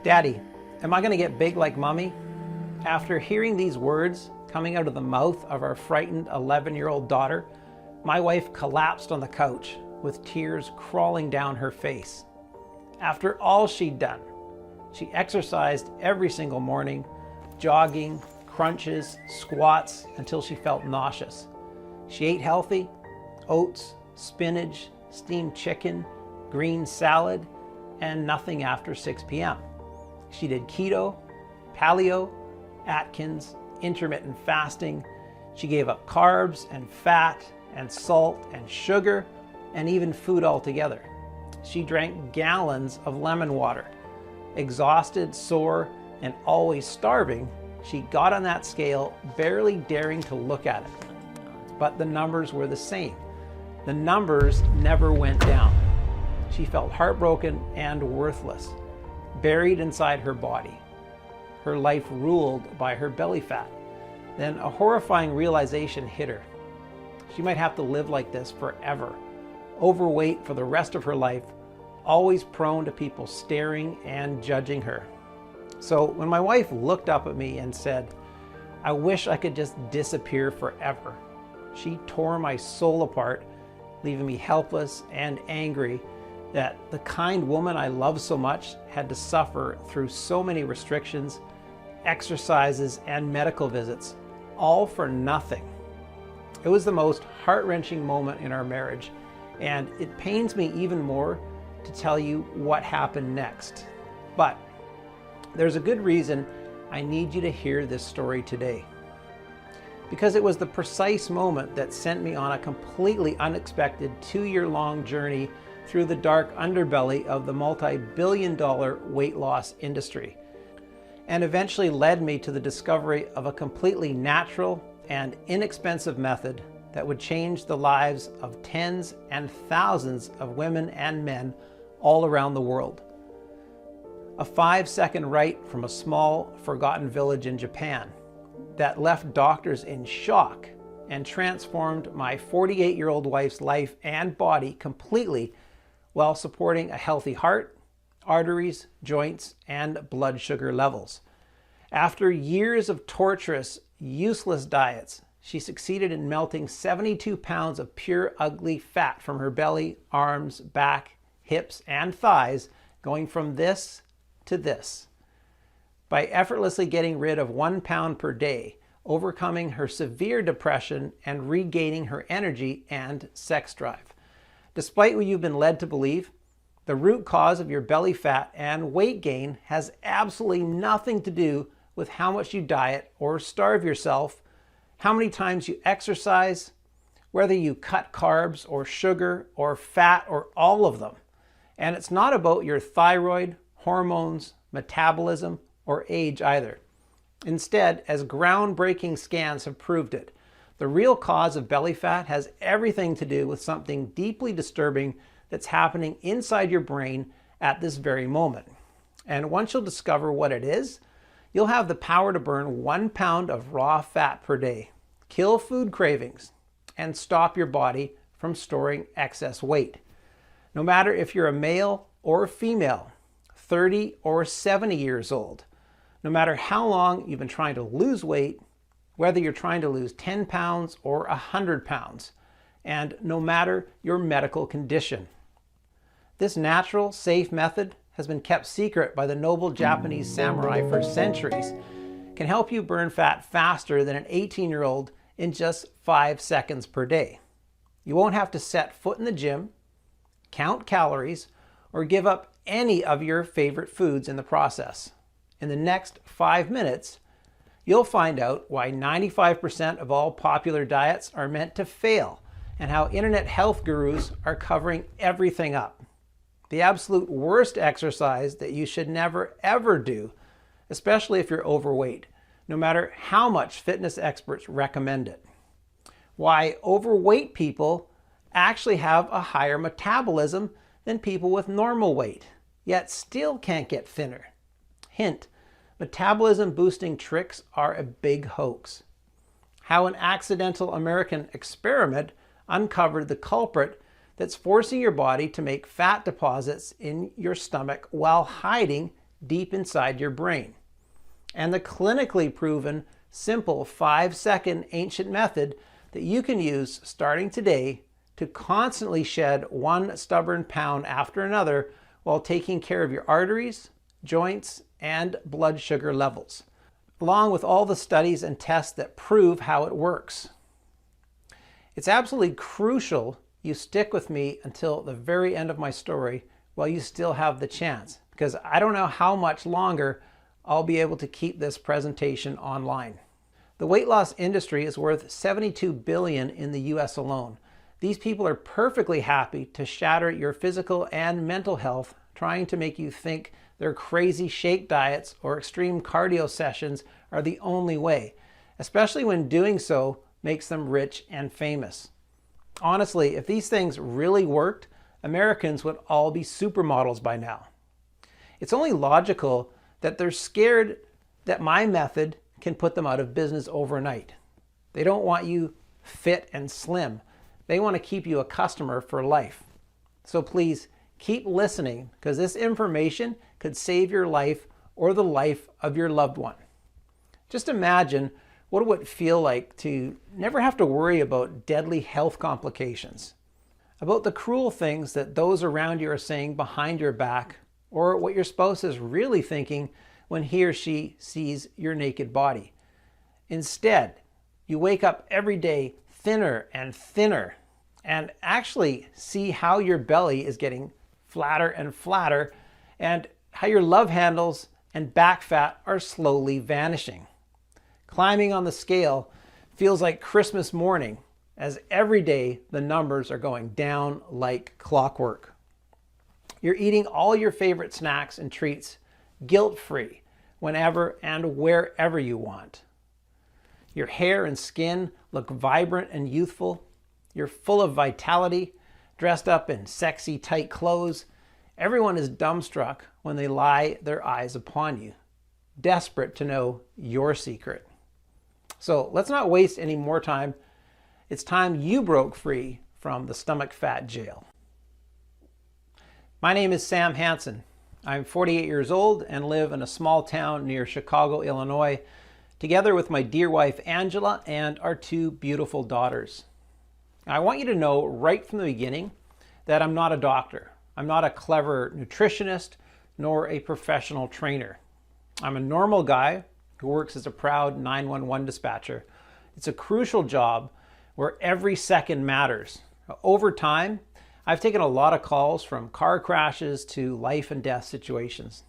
Daddy, am I going to get big like Mommy? After hearing these words coming out of the mouth of our frightened 11-year-old daughter, my wife collapsed on the couch with tears crawling down her face. After all she'd done, she exercised every single morning, jogging, crunches, squats, until she felt nauseous. She ate healthy: oats, spinach, steamed chicken, green salad, and nothing after 6 p.m. She did keto, paleo, Atkins, intermittent fasting. She gave up carbs and fat and salt and sugar and even food altogether. She drank gallons of lemon water. Exhausted, sore, and always starving, she got on that scale, barely daring to look at it. But the numbers were the same. The numbers never went down. She felt heartbroken and worthless, buried inside her body. Her life ruled by her belly fat. Then a horrifying realization hit her. She might have to live like this forever, overweight for the rest of her life, always prone to people staring and judging her. So when my wife looked up at me and said, "I wish I could just disappear forever," she tore my soul apart, leaving me helpless and angry that the kind woman I love so much had to suffer through so many restrictions, exercises, and medical visits, all for nothing. It was the most heart-wrenching moment in our marriage, and it pains me even more to tell you what happened next. But there's a good reason I need you to hear this story today. Because it was the precise moment that sent me on a completely unexpected 2-year-long journey through the dark underbelly of the multi-billion-dollar weight loss industry, and eventually led me to the discovery of a completely natural and inexpensive method that would change the lives of tens and thousands of women and men all around the world. A 5-second write from a small, forgotten village in Japan that left doctors in shock and transformed my 48-year-old wife's life and body completely, while supporting a healthy heart, arteries, joints, and blood sugar levels. After years of torturous, useless diets, she succeeded in melting 72 pounds of pure ugly fat from her belly, arms, back, hips, and thighs, going from this to this. By effortlessly getting rid of 1 pound per day, overcoming her severe depression, and regaining her energy and sex drive. Despite what you've been led to believe, the root cause of your belly fat and weight gain has absolutely nothing to do with how much you diet or starve yourself, how many times you exercise, whether you cut carbs or sugar or fat or all of them. And it's not about your thyroid, hormones, metabolism, or age either. Instead, as groundbreaking scans have proved it, the real cause of belly fat has everything to do with something deeply disturbing that's happening inside your brain at this very moment. And once you'll discover what it is, you'll have the power to burn 1 pound of raw fat per day, kill food cravings, and stop your body from storing excess weight. No matter if you're a male or a female, 30 or 70 years old, no matter how long you've been trying to lose weight, whether you're trying to lose 10 pounds or 100 pounds, and no matter your medical condition. This natural, safe method has been kept secret by the noble Japanese samurai for centuries, can help you burn fat faster than an 18-year-old in just 5 seconds per day. You won't have to set foot in the gym, count calories, or give up any of your favorite foods in the process. In the next 5 minutes, you'll find out why 95% of all popular diets are meant to fail, and how internet health gurus are covering everything up. The absolute worst exercise that you should never ever do, especially if you're overweight, no matter how much fitness experts recommend it. Why overweight people actually have a higher metabolism than people with normal weight, yet still can't get thinner. Hint: metabolism boosting tricks are a big hoax. How an accidental American experiment uncovered the culprit that's forcing your body to make fat deposits in your stomach while hiding deep inside your brain. And the clinically proven, simple 5-second ancient method that you can use starting today to constantly shed one stubborn pound after another while taking care of your arteries, joints, and blood sugar levels, along with all the studies and tests that prove how it works. It's absolutely crucial you stick with me until the very end of my story while you still have the chance, because I don't know how much longer I'll be able to keep this presentation online. The weight loss industry is worth $72 billion in the US alone. These people are perfectly happy to shatter your physical and mental health, trying to make you think their crazy shake diets or extreme cardio sessions are the only way, especially when doing so makes them rich and famous. Honestly, if these things really worked, Americans would all be supermodels by now. It's only logical that they're scared that my method can put them out of business overnight. They don't want you fit and slim. They want to keep you a customer for life. So please keep listening, because this information could save your life or the life of your loved one. Just imagine what it would feel like to never have to worry about deadly health complications, about the cruel things that those around you are saying behind your back, or what your spouse is really thinking when he or she sees your naked body. Instead, you wake up every day thinner and thinner, and actually see how your belly is getting flatter and flatter, and how your love handles and back fat are slowly vanishing. Climbing on the scale feels like Christmas morning, as every day the numbers are going down like clockwork. You're eating all your favorite snacks and treats guilt-free whenever and wherever you want. Your hair and skin look vibrant and youthful. You're full of vitality, dressed up in sexy tight clothes. Everyone is dumbstruck when they lie their eyes upon you, desperate to know your secret. So let's not waste any more time. It's time you broke free from the stomach fat jail. My name is Sam Hansen. I'm 48 years old and live in a small town near Chicago, Illinois, together with my dear wife Angela and our 2 beautiful daughters. I want you to know right from the beginning that I'm not a doctor. I'm not a clever nutritionist nor a professional trainer. I'm a normal guy who works as a proud 911 dispatcher. It's a crucial job where every second matters. Over time, I've taken a lot of calls from car crashes to life and death situations.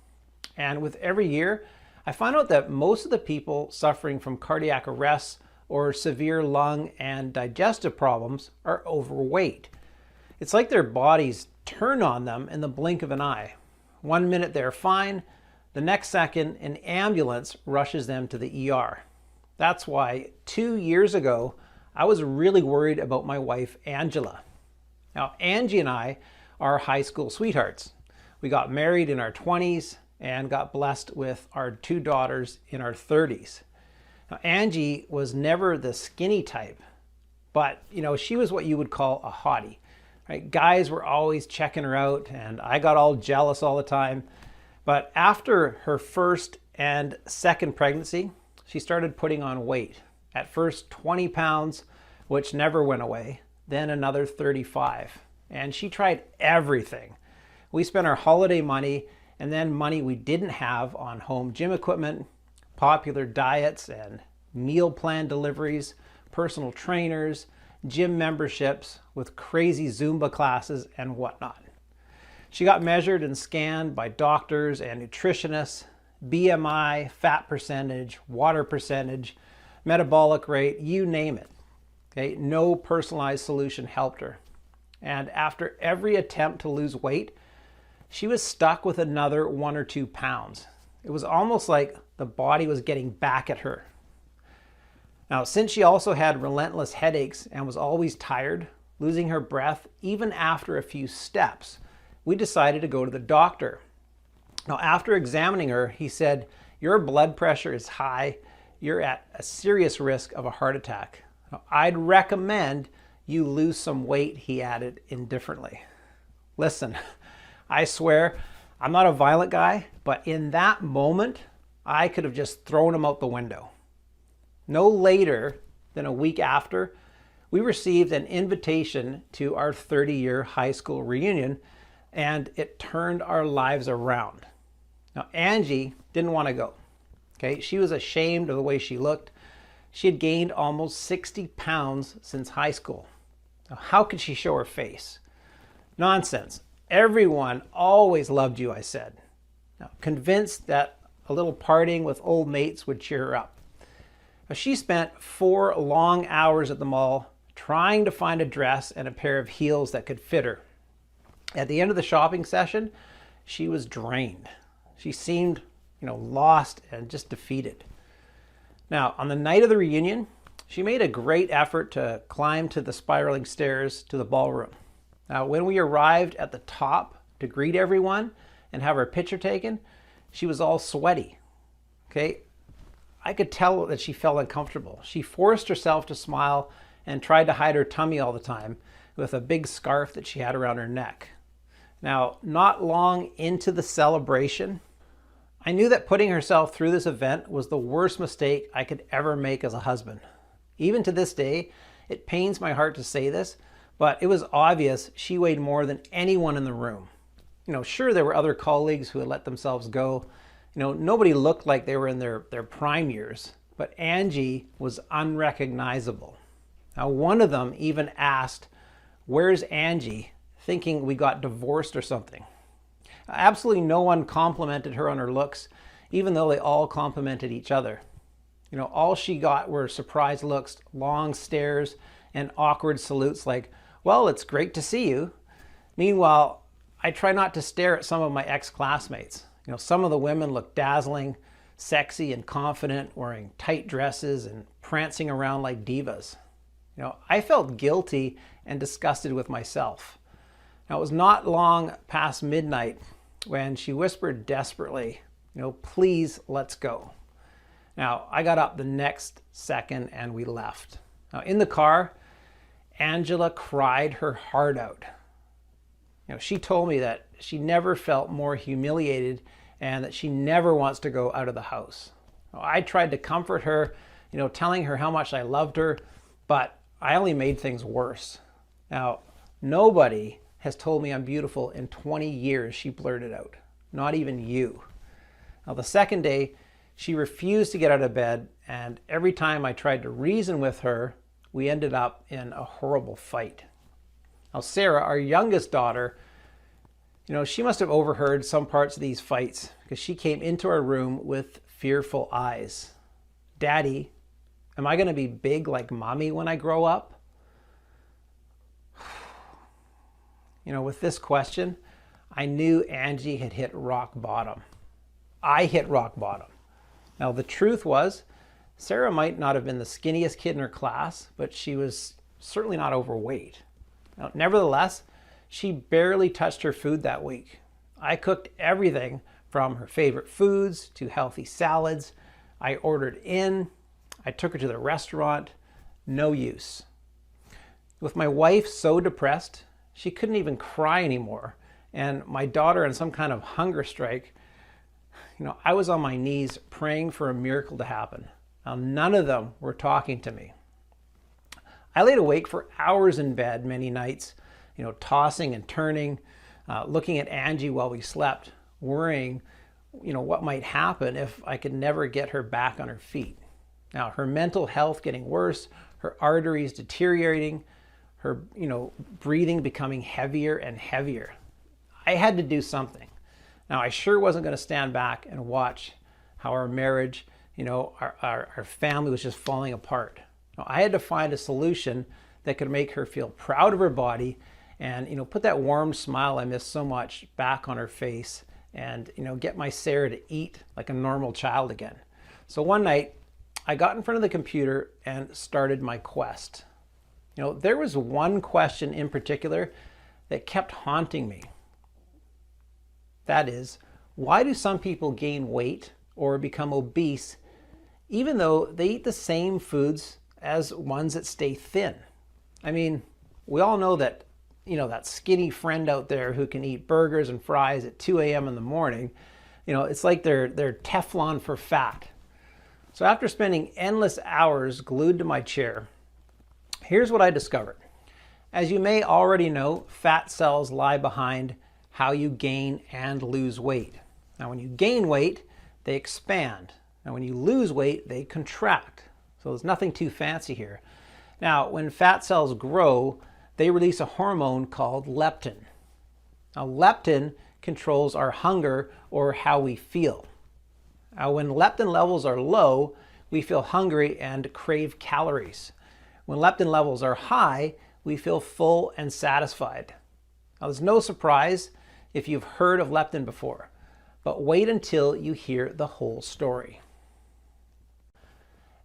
And with every year, I find out that most of the people suffering from cardiac arrests or severe lung and digestive problems are overweight. It's like their bodies turn on them in the blink of an eye. One minute they're fine, the next second an ambulance rushes them to the ER. That's why 2 years ago, I was really worried about my wife, Angela. Now, Angie and I are high school sweethearts. We got married in our 20s and got blessed with our 2 daughters in our 30s. Now, Angie was never the skinny type, but she was what you would call a hottie. Right? Guys were always checking her out, and I got all jealous all the time. But after her first and second pregnancy, she started putting on weight. At first 20 pounds, which never went away, then another 35. And she tried everything. We spent our holiday money and then money we didn't have on home gym equipment, popular diets and meal plan deliveries, personal trainers, gym memberships with crazy Zumba classes and whatnot. She got measured and scanned by doctors and nutritionists, BMI, fat percentage, water percentage, metabolic rate, you name it. Okay, no personalized solution helped her. And after every attempt to lose weight, she was stuck with another 1 or 2 pounds. It was almost like the body was getting back at her. Now, since she also had relentless headaches and was always tired, losing her breath even after a few steps, we decided to go to the doctor. Now, after examining her, he said, "Your blood pressure is high. You're at a serious risk of a heart attack. Now, I'd recommend you lose some weight," he added indifferently. Listen, I swear, I'm not a violent guy, but in that moment, I could have just thrown him out the window. No later than a week after, we received an invitation to our 30-year high school reunion, and it turned our lives around. Now, Angie didn't want to go. Okay, she was ashamed of the way she looked. She had gained almost 60 pounds since high school. Now, how could she show her face? Nonsense. Everyone always loved you, I said. Now, convinced that a little partying with old mates would cheer her up. Now, she spent 4 long hours at the mall trying to find a dress and a pair of heels that could fit her. At the end of the shopping session, she was drained. She seemed, lost and just defeated. Now, on the night of the reunion, she made a great effort to climb to the spiraling stairs to the ballroom. Now, when we arrived at the top to greet everyone and have our picture taken, she was all sweaty. Okay, I could tell that she felt uncomfortable. She forced herself to smile and tried to hide her tummy all the time with a big scarf that she had around her neck. Now, not long into the celebration, I knew that putting herself through this event was the worst mistake I could ever make as a husband. Even to this day, it pains my heart to say this, but it was obvious she weighed more than anyone in the room. Sure, there were other colleagues who had let themselves go. Nobody looked like they were in their prime years, but Angie was unrecognizable. Now, one of them even asked, "Where's Angie?" thinking we got divorced or something. Absolutely no one complimented her on her looks, even though they all complimented each other. All she got were surprised looks, long stares, and awkward salutes like, "Well, it's great to see you." Meanwhile, I try not to stare at some of my ex-classmates. Some of the women looked dazzling, sexy, and confident, wearing tight dresses and prancing around like divas. I felt guilty and disgusted with myself. Now, it was not long past midnight when she whispered desperately, "Please, let's go." Now, I got up the next second and we left. Now, in the car, Angela cried her heart out. She told me that she never felt more humiliated and that she never wants to go out of the house. I tried to comfort her, telling her how much I loved her, but I only made things worse. Now, nobody has told me I'm beautiful in 20 years, she blurted out. Not even you. Now, the second day, she refused to get out of bed, and every time I tried to reason with her, we ended up in a horrible fight. Now, Sarah, our youngest daughter, she must have overheard some parts of these fights because she came into our room with fearful eyes. "Daddy, am I going to be big like Mommy when I grow up?" With this question, I knew Angie had hit rock bottom. I hit rock bottom. Now, the truth was, Sarah might not have been the skinniest kid in her class, but she was certainly not overweight. Now, nevertheless, she barely touched her food that week. I cooked everything from her favorite foods to healthy salads. I ordered in. I took her to the restaurant. No use. With my wife so depressed, she couldn't even cry anymore. And my daughter on some kind of hunger strike, I was on my knees praying for a miracle to happen. Now, none of them were talking to me. I laid awake for hours in bed many nights, tossing and turning, looking at Angie while we slept, worrying, what might happen if I could never get her back on her feet. Now, her mental health getting worse, her arteries deteriorating, her, breathing becoming heavier and heavier. I had to do something. Now, I sure wasn't going to stand back and watch how our marriage, our family was just falling apart. Now, I had to find a solution that could make her feel proud of her body and, put that warm smile I miss so much back on her face and, get my Sarah to eat like a normal child again. So one night, I got in front of the computer and started my quest. There was one question in particular that kept haunting me. That is, why do some people gain weight or become obese even though they eat the same foods as ones that stay thin? I mean, we all know that that skinny friend out there who can eat burgers and fries at 2 a.m. in the morning. It's like they're Teflon for fat. So after spending endless hours glued to my chair, here's what I discovered. As you may already know, fat cells lie behind how you gain and lose weight. Now, when you gain weight, they expand. Now, when you lose weight, they contract. So there's nothing too fancy here. Now, when fat cells grow, they release a hormone called leptin. Now, leptin controls our hunger or how we feel. Now, when leptin levels are low, we feel hungry and crave calories. When leptin levels are high, we feel full and satisfied. Now, there's no surprise if you've heard of leptin before, but wait until you hear the whole story.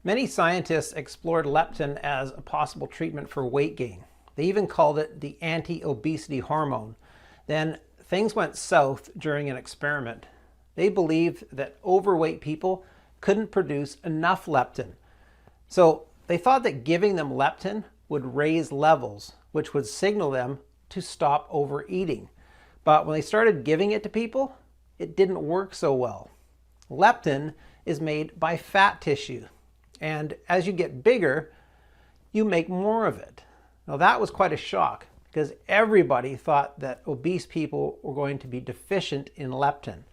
Many scientists explored leptin as a possible treatment for weight gain. They even called it the anti-obesity hormone. Then things went south during an experiment. They believed that overweight people couldn't produce enough leptin. So they thought that giving them leptin would raise levels, which would signal them to stop overeating. But when they started giving it to people, it didn't work so well. Leptin is made by fat tissue, and as you get bigger, you make more of it. Now that was quite a shock because everybody thought that obese people were going to be deficient in leptin.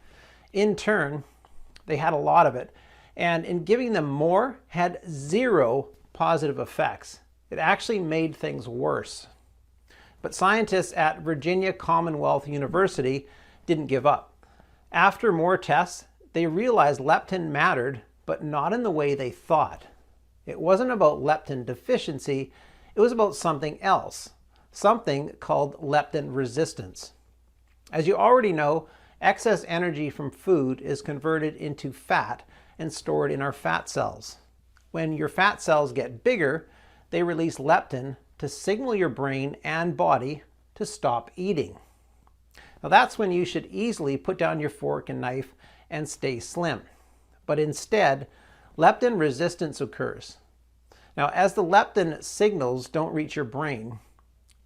In turn, they had a lot of it, and in giving them more had zero positive effects. It actually made things worse. But scientists at Virginia Commonwealth University didn't give up. After more tests, they realized leptin mattered, but not in the way they thought. It wasn't about leptin deficiency, it was about something else, something called leptin resistance. As you already know, excess energy from food is converted into fat and stored in our fat cells. When your fat cells get bigger, they release leptin to signal your brain and body to stop eating. Now that's when you should easily put down your fork and knife and stay slim. But instead, leptin resistance occurs. Now, as the leptin signals don't reach your brain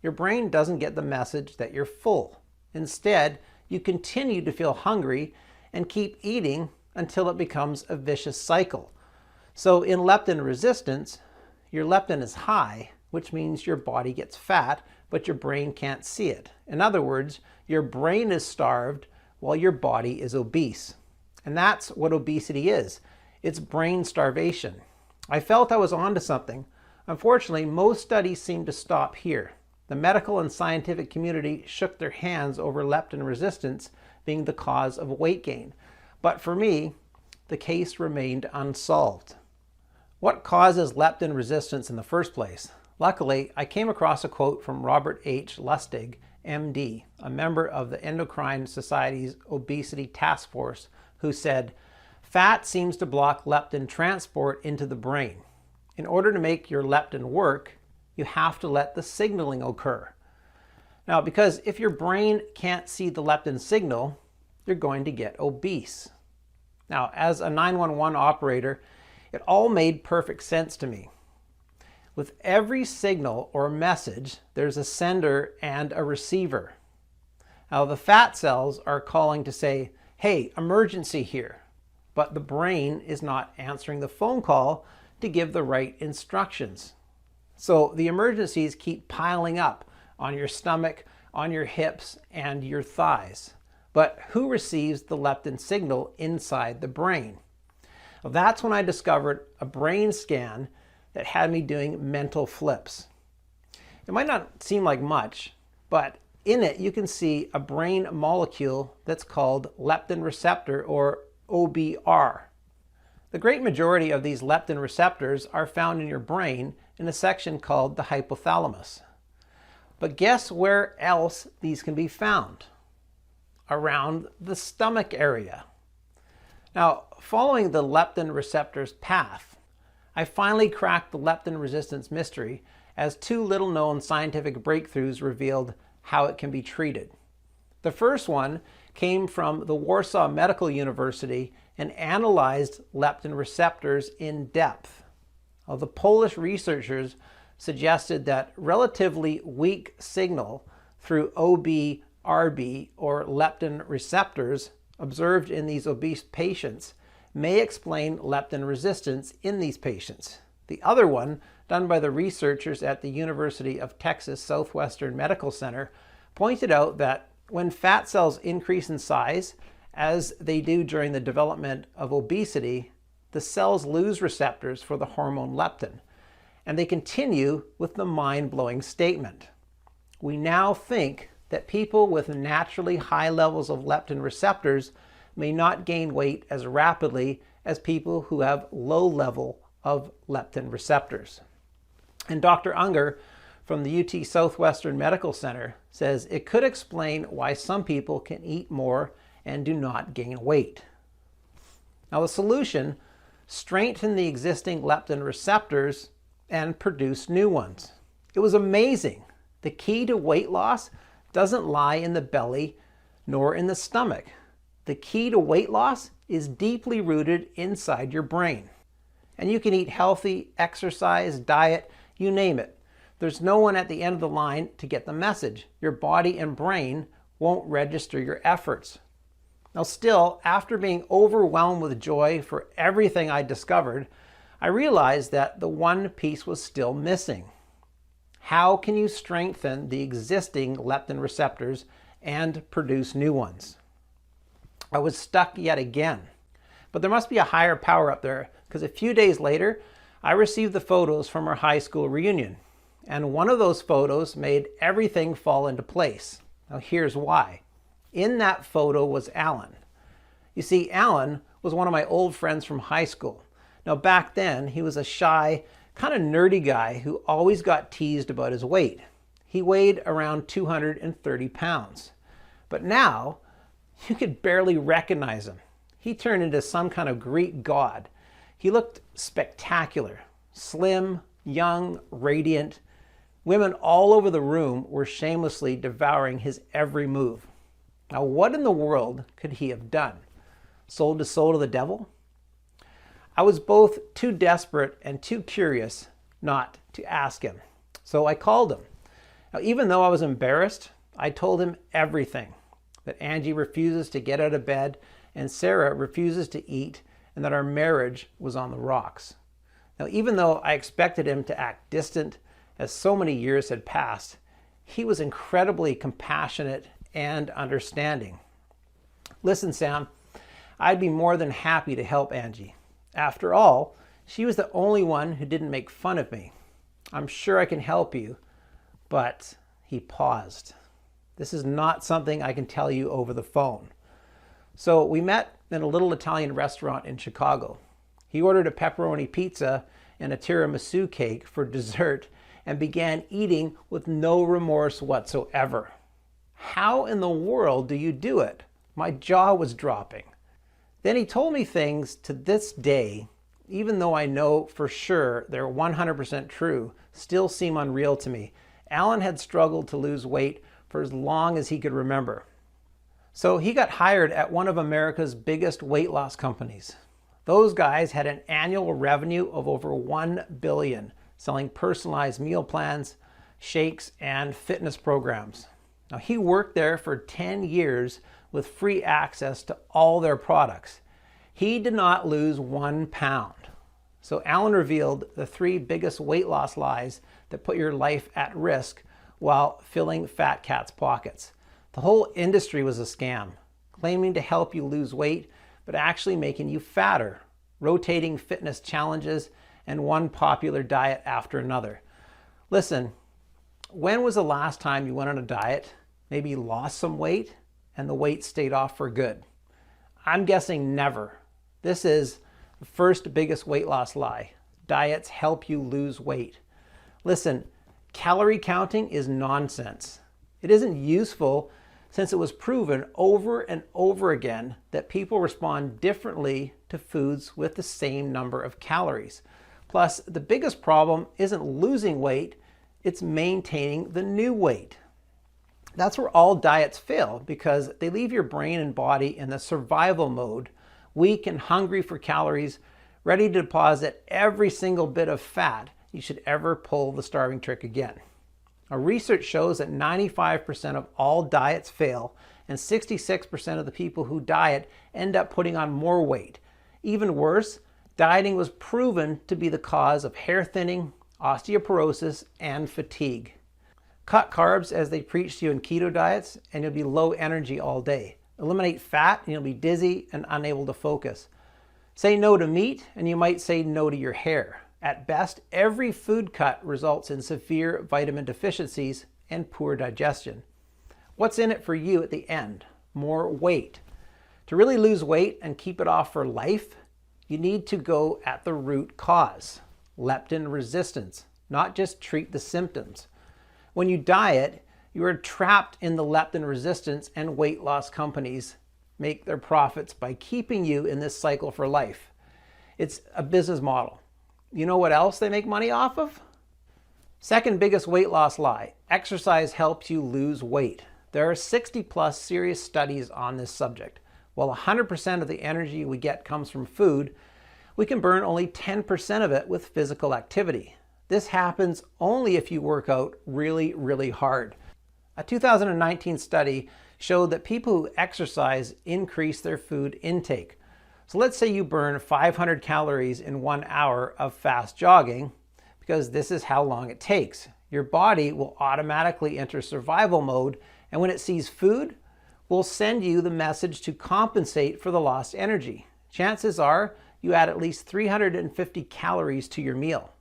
doesn't get the message that you're full. Instead, you continue to feel hungry and keep eating until it becomes a vicious cycle. So in leptin resistance, your leptin is high, which means your body gets fat, but your brain can't see it. In other words, your brain is starved while your body is obese. And that's what obesity is. It's brain starvation. I felt I was onto something. Unfortunately, most studies seem to stop here. The medical and scientific community shook their hands over leptin resistance being the cause of weight gain. But for me, the case remained unsolved. What causes leptin resistance in the first place? Luckily, I came across a quote from Robert H. Lustig, MD, a member of the Endocrine Society's Obesity Task Force, who said, "Fat seems to block leptin transport into the brain. In order to make your leptin work, you have to let the signaling occur." Now, because if your brain can't see the leptin signal, you're going to get obese. Now, as a 911 operator, it all made perfect sense to me. With every signal or message, there's a sender and a receiver. Now, the fat cells are calling to say, "Hey, emergency here." But the brain is not answering the phone call to give the right instructions. So the emergencies keep piling up on your stomach, on your hips, and your thighs. But who receives the leptin signal inside the brain? Well, that's when I discovered a brain scan that had me doing mental flips. It might not seem like much, but in it you can see a brain molecule that's called leptin receptor, or OBR. The great majority of these leptin receptors are found in your brain in a section called the hypothalamus. But guess where else these can be found? Around the stomach area. Now, following the leptin receptor's path, I finally cracked the leptin resistance mystery as two little-known scientific breakthroughs revealed how it can be treated. The first one came from the Warsaw Medical University and analyzed leptin receptors in depth. The Polish researchers suggested that relatively weak signal through OB/RB or leptin receptors observed in these obese patients may explain leptin resistance in these patients. The other one, done by the researchers at the University of Texas Southwestern Medical Center, pointed out that when fat cells increase in size, as they do during the development of obesity, the cells lose receptors for the hormone leptin. And they continue with the mind-blowing statement: we now think that people with naturally high levels of leptin receptors may not gain weight as rapidly as people who have low level of leptin receptors. And Dr. Unger from the UT Southwestern Medical Center says it could explain why some people can eat more and do not gain weight. Now the solution: strengthen the existing leptin receptors and produce new ones. It was amazing. The key to weight loss doesn't lie in the belly nor in the stomach. The key to weight loss is deeply rooted inside your brain. And you can eat healthy, exercise, diet, you name it. There's no one at the end of the line to get the message. Your body and brain won't register your efforts. Now still, after being overwhelmed with joy for everything I discovered, I realized that the one piece was still missing. How can you strengthen the existing leptin receptors and produce new ones? I was stuck yet again. But there must be a higher power up there, because a few days later, I received the photos from our high school reunion. And one of those photos made everything fall into place. Now here's why. In that photo was Alan. You see, Alan was one of my old friends from high school. Now back then, he was a shy, kind of nerdy guy who always got teased about his weight. He weighed around 230 pounds. But now, you could barely recognize him. He turned into some kind of Greek god. He looked spectacular, slim, young, radiant. Women all over the room were shamelessly devouring his every move. Now, what in the world could he have done? Sold his soul to the devil? I was both too desperate and too curious not to ask him. So I called him. Now, even though I was embarrassed, I told him everything. That Angie refuses to get out of bed and Sarah refuses to eat, and that our marriage was on the rocks. Now, even though I expected him to act distant, as so many years had passed, he was incredibly compassionate and understanding. Listen, Sam, I'd be more than happy to help Angie. After all, she was the only one who didn't make fun of me. I'm sure I can help you, but he paused. This is not something I can tell you over the phone. So we met in a little Italian restaurant in Chicago. He ordered a pepperoni pizza and a tiramisu cake for dessert and began eating with no remorse whatsoever. How in the world do you do it? My jaw was dropping. Then he told me things to this day, even though I know for sure they're 100% true, still seem unreal to me. Alan had struggled to lose weight for as long as he could remember. So he got hired at one of America's biggest weight loss companies. Those guys had an annual revenue of over $1 billion, selling personalized meal plans, shakes, and fitness programs. Now, he worked there for 10 years with free access to all their products. He did not lose 1 pound. So Alan revealed the 3 biggest weight loss lies that put your life at risk while filling fat cats' pockets. The whole industry was a scam, claiming to help you lose weight, but actually making you fatter, rotating fitness challenges, and one popular diet after another. Listen, when was the last time you went on a diet, maybe lost some weight, and the weight stayed off for good? I'm guessing never. This is the first biggest weight loss lie. Diets help you lose weight. Listen, calorie counting is nonsense. It isn't useful since it was proven over and over again that people respond differently to foods with the same number of calories. Plus, the biggest problem isn't losing weight, it's maintaining the new weight. That's where all diets fail, because they leave your brain and body in the survival mode, weak and hungry for calories, ready to deposit every single bit of fat you should ever pull the starving trick again. Now, research shows that 95% of all diets fail, and 66% of the people who diet end up putting on more weight. Even worse, dieting was proven to be the cause of hair thinning, osteoporosis, and fatigue. Cut carbs as they preach to you in keto diets, and you'll be low energy all day. Eliminate fat, and you'll be dizzy and unable to focus. Say no to meat, and you might say no to your hair. At best, every food cut results in severe vitamin deficiencies and poor digestion. What's in it for you at the end? More weight. To really lose weight and keep it off for life, you need to go at the root cause, leptin resistance, not just treat the symptoms. When you diet, you are trapped in the leptin resistance, and weight loss companies make their profits by keeping you in this cycle for life. It's a business model. You know what else they make money off of? Second biggest weight loss lie: exercise helps you lose weight. There are 60 plus serious studies on this subject. While 100% of the energy we get comes from food, we can burn only 10% of it with physical activity. This happens only if you work out really, really hard. A 2019 study showed that people who exercise increase their food intake. So let's say you burn 500 calories in 1 hour of fast jogging, because this is how long it takes. Your body will automatically enter survival mode, and when it sees food, will send you the message to compensate for the lost energy. Chances are you add at least 350 calories to your meal.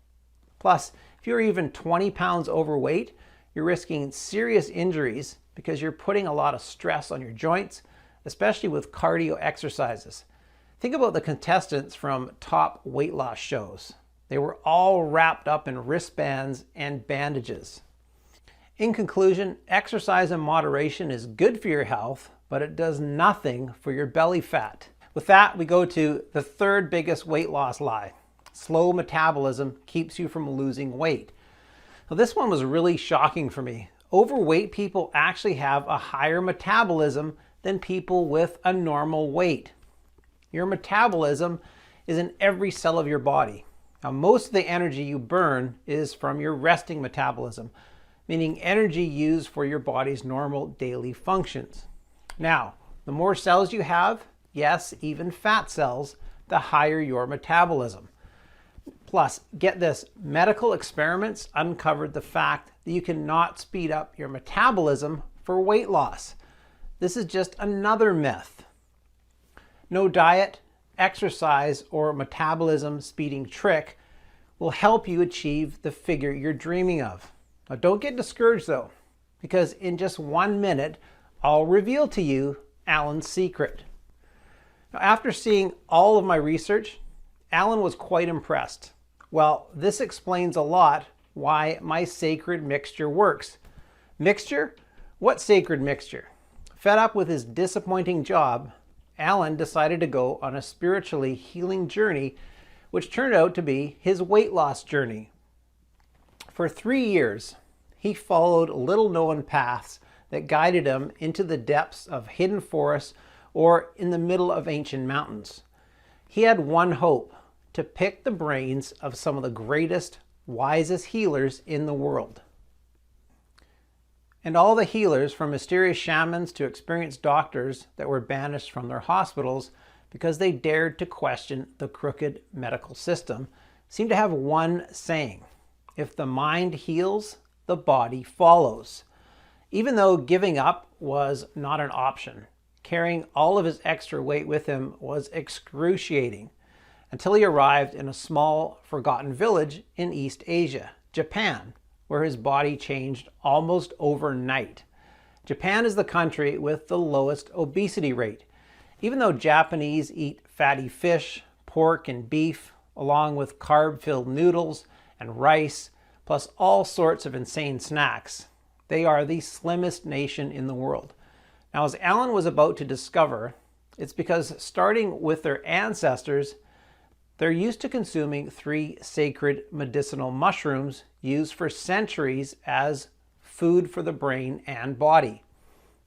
Plus, if you're even 20 pounds overweight, you're risking serious injuries because you're putting a lot of stress on your joints, especially with cardio exercises. Think about the contestants from top weight loss shows. They were all wrapped up in wristbands and bandages. In conclusion, exercise in moderation is good for your health, but it does nothing for your belly fat. With that, we go to the third biggest weight loss lie. Slow metabolism keeps you from losing weight. Now, this one was really shocking for me. Overweight people actually have a higher metabolism than people with a normal weight. Your metabolism is in every cell of your body. Now, most of the energy you burn is from your resting metabolism, meaning energy used for your body's normal daily functions. Now, the more cells you have, yes, even fat cells, the higher your metabolism. Plus, get this, medical experiments uncovered the fact that you cannot speed up your metabolism for weight loss. This is just another myth. No diet, exercise, or metabolism speeding trick will help you achieve the figure you're dreaming of. Now, don't get discouraged though, because in just 1 minute, I'll reveal to you Alan's secret. Now, after seeing all of my research, Alan was quite impressed. Well, this explains a lot why my sacred mixture works. Mixture? What sacred mixture? Fed up with his disappointing job, Alan decided to go on a spiritually healing journey, which turned out to be his weight loss journey. For 3 years, he followed little-known paths that guided him into the depths of hidden forests or in the middle of ancient mountains. He had one hope: to pick the brains of some of the greatest, wisest healers in the world. And all the healers, from mysterious shamans to experienced doctors that were banished from their hospitals because they dared to question the crooked medical system, seem to have one saying: if the mind heals, the body follows. Even though giving up was not an option, carrying all of his extra weight with him was excruciating, until he arrived in a small, forgotten village in East Asia, Japan, where his body changed almost overnight. Japan is the country with the lowest obesity rate. Even though Japanese eat fatty fish, pork, and beef, along with carb-filled noodles and rice, plus all sorts of insane snacks, they are the slimmest nation in the world. Now, as Alan was about to discover, it's because starting with their ancestors, they're used to consuming 3 sacred medicinal mushrooms used for centuries as food for the brain and body.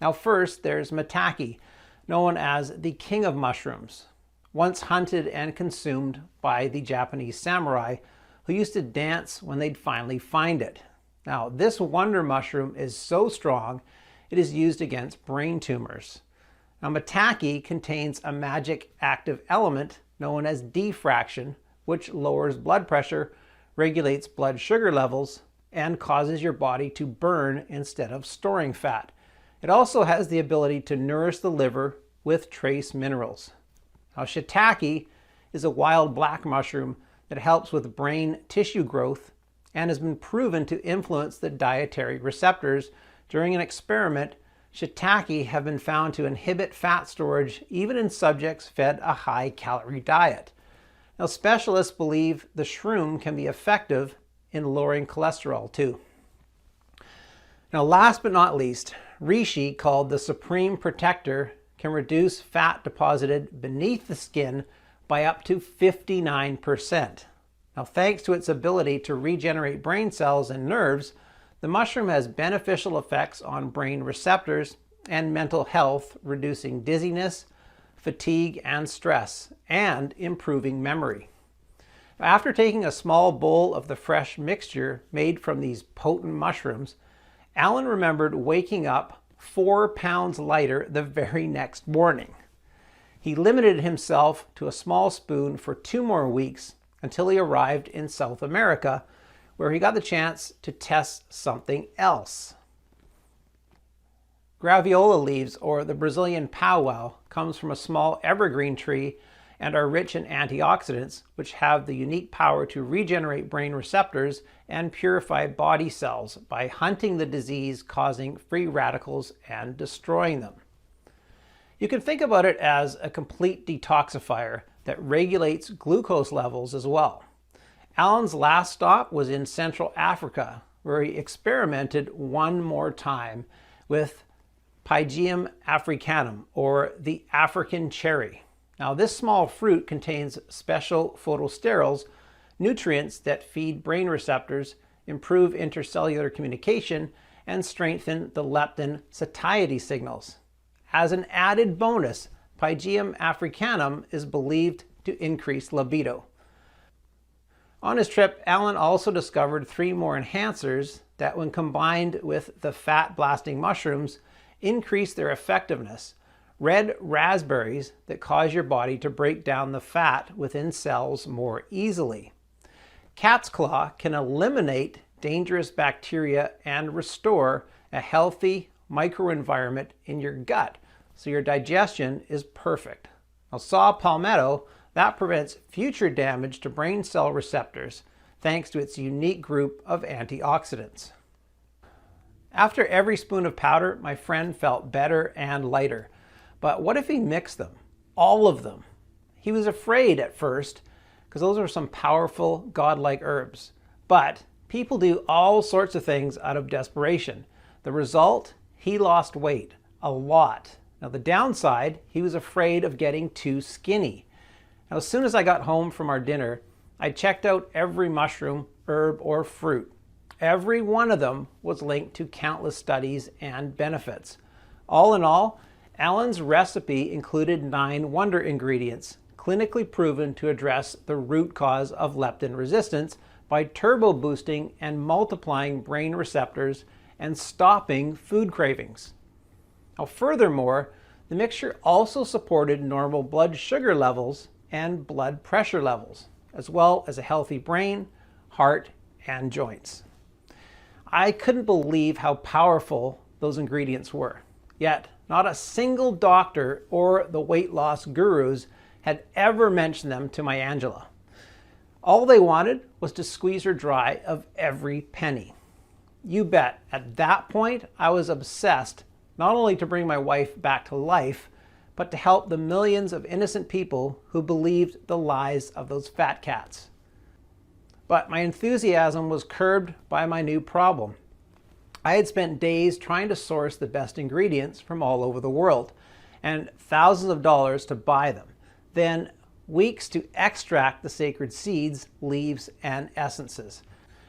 Now, first, there's maitake, known as the king of mushrooms, once hunted and consumed by the Japanese samurai, who used to dance when they'd finally find it. Now, this wonder mushroom is so strong, it is used against brain tumors. Now, maitake contains a magic active element known as diffraction, which lowers blood pressure, regulates blood sugar levels, and causes your body to burn instead of storing fat. It also has the ability to nourish the liver with trace minerals. Now, shiitake is a wild black mushroom that helps with brain tissue growth and has been proven to influence the dietary receptors. During an experiment, shiitake have been found to inhibit fat storage even in subjects fed a high-calorie diet. Now, specialists believe the shroom can be effective in lowering cholesterol too. Now, last but not least, reishi, called the Supreme Protector, can reduce fat deposited beneath the skin by up to 59%. Now, thanks to its ability to regenerate brain cells and nerves, the mushroom has beneficial effects on brain receptors and mental health, reducing dizziness, fatigue, and stress, and improving memory. After taking a small bowl of the fresh mixture made from these potent mushrooms, Alan remembered waking up 4 pounds lighter the very next morning. He limited himself to a small spoon for 2 more weeks until he arrived in South America, where he got the chance to test something else. Graviola leaves, or the Brazilian powwow, comes from a small evergreen tree and are rich in antioxidants, which have the unique power to regenerate brain receptors and purify body cells by hunting the disease-causing free radicals and destroying them. You can think about it as a complete detoxifier that regulates glucose levels as well. Alan's last stop was in Central Africa, where he experimented one more time with Pygeum africanum, or the African cherry. Now, this small fruit contains special phytosterols, nutrients that feed brain receptors, improve intercellular communication, and strengthen the leptin satiety signals. As an added bonus, Pygeum africanum is believed to increase libido. On his trip, Alan also discovered 3 more enhancers that, when combined with the fat-blasting mushrooms, increase their effectiveness. Red raspberries that cause your body to break down the fat within cells more easily. Cat's claw can eliminate dangerous bacteria and restore a healthy microenvironment in your gut, so your digestion is perfect. Now, saw palmetto, that prevents future damage to brain cell receptors thanks to its unique group of antioxidants. After every spoon of powder, my friend felt better and lighter. But what if he mixed them? All of them. He was afraid at first, because those are some powerful, godlike herbs. But people do all sorts of things out of desperation. The result? He lost weight. A lot. Now, the downside, he was afraid of getting too skinny. Now, as soon as I got home from our dinner, I checked out every mushroom, herb, or fruit. Every one of them was linked to countless studies and benefits. All in all, Alan's recipe included 9 wonder ingredients, clinically proven to address the root cause of leptin resistance by turbo boosting and multiplying brain receptors and stopping food cravings. Now, furthermore, the mixture also supported normal blood sugar levels and blood pressure levels, as well as a healthy brain, heart, and joints. I couldn't believe how powerful those ingredients were. Yet, not a single doctor or the weight loss gurus had ever mentioned them to my Angela. All they wanted was to squeeze her dry of every penny. You bet, at that point, I was obsessed not only to bring my wife back to life, but to help the millions of innocent people who believed the lies of those fat cats. But my enthusiasm was curbed by my new problem. I had spent days trying to source the best ingredients from all over the world, and thousands of dollars to buy them, then weeks to extract the sacred seeds, leaves, and essences.